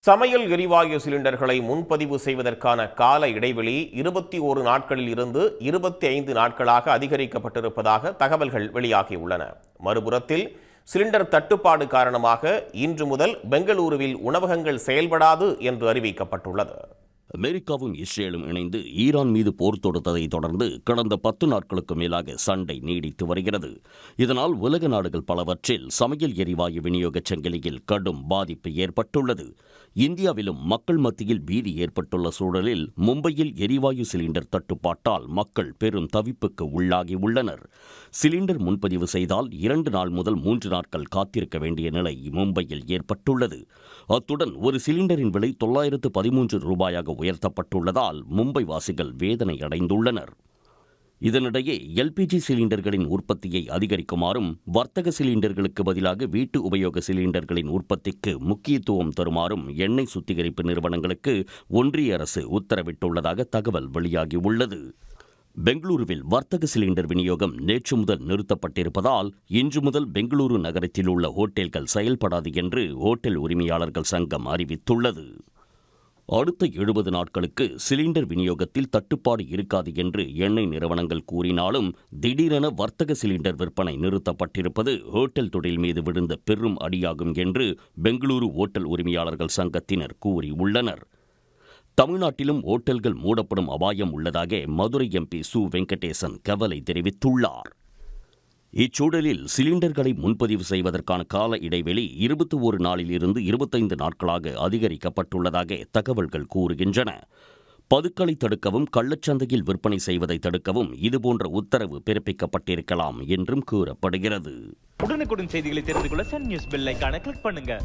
சமையல் எரிவாயு சிலிண்டர்களை முன்பதிவு செய்வதற்கான கால இடைவெளி 21 நாட்களில் இருந்து 25 நாட்களாக அதிகரிக்கப்பட்டிருப்பதாக தகவல்கள் வெளியாகியுள்ளன. மறுபுறத்தில் சிலிண்டர் தட்டுப்பாடு காரணமாக இன்று முதல் பெங்களூருவில் உணவகங்கள் செயல்படாது என்று அறிவிக்கப்பட்டுள்ளது. அமெரிக்காவும் இஸ்ரேலும் இணைந்து ஈரான் மீது போர் தொடுத்ததை தொடர்ந்து கடந்த 10 நாட்களுக்கு மேலாக சண்டை நீடித்து வருகிறது. இதனால் உலக நாடுகள் பலவற்றில் சமையல் எரிவாயு விநியோக சங்கிலியில் கடும் பாதிப்பு ஏற்பட்டுள்ளது. இந்தியாவிலும் மக்கள் மத்தியில் பீதி ஏற்பட்டுள்ள சூழலில் மும்பையில் எரிவாயு சிலிண்டர் தட்டுப்பாட்டால் மக்கள் பெரும் தவிப்புக்கு உள்ளாகி உள்ளனர். சிலிண்டர் முன்பதிவு செய்தால் 2 நாள் முதல் 3 நாட்கள் காத்திருக்க வேண்டிய நிலை மும்பையில் ஏற்பட்டுள்ளது. அத்துடன் ஒரு சிலிண்டரின் விலை 913 ரூபாயாக உயர்த்தப்பட்டுள்ளதால் மும்பை வாசிகள் வேதனை அடைந்துள்ளனர். இதனிடையே எல்பிஜி சிலிண்டர்களின் உற்பத்தியை அதிகரிக்குமாறும் வர்த்தக சிலிண்டர்களுக்கு பதிலாக வீட்டு உபயோக சிலிண்டர்களின் உற்பத்திக்கு முக்கியத்துவம் தருமாறும் எண்ணெய் சுத்திகரிப்பு நிறுவனங்களுக்கு ஒன்றிய அரசு உத்தரவிட்டுள்ளதாக தகவல் வெளியாகியுள்ளது. பெங்களூருவில் வர்த்தக சிலிண்டர் விநியோகம் நேற்று முதல் நிறுத்தப்பட்டிருப்பதால் இன்று முதல் பெங்களூரு நகரத்தில் உள்ள ஹோட்டல்கள் செயல்படாது என்று ஹோட்டல் உரிமையாளர்கள் சங்கம் அறிவித்துள்ளது. அடுத்த 70 நாட்களுக்கு சிலிண்டர் விநியோகத்தில் தட்டுப்பாடு இருக்காது என்று எண்ணெய் நிறுவனங்கள் கூறினாலும் திடீரென வர்த்தக சிலிண்டர் விற்பனை நிறுத்தப்பட்டிருப்பது ஹோட்டல் தொழில் மீது விழுந்த பெரும் அடியாகும் என்று பெங்களூரு ஹோட்டல் உரிமையாளர்கள் சங்கத்தினர் கூறியுள்ளனர். தமிழ்நாட்டிலும் ஓட்டல்கள் மூடப்படும் அபாயம் உள்ளதாக மதுரை எம்பி சு வெங்கடேசன் கவலை தெரிவித்துள்ளார். இச்சூழலில் சிலிண்டர்களை முன்பதிவு செய்வதற்கான கால இடைவெளி 21 நாளில் இருந்து 25 நாட்களாக அதிகரிக்கப்பட்டுள்ளதாக தகவல்கள் கூறுகின்றன. பதுக்களை தடுக்கவும் கள்ளச்சந்தையில் விற்பனை செய்வதை தடுக்கவும் இதுபோன்ற உத்தரவு பிறப்பிக்கப்பட்டிருக்கலாம் என்றும் கூறப்படுகிறது. உடனுக்குடன் செய்திகளை தெரிந்து கொள்ள சன் நியூஸ் பெல் ஐகானை கிளிக் பண்ணுங்க.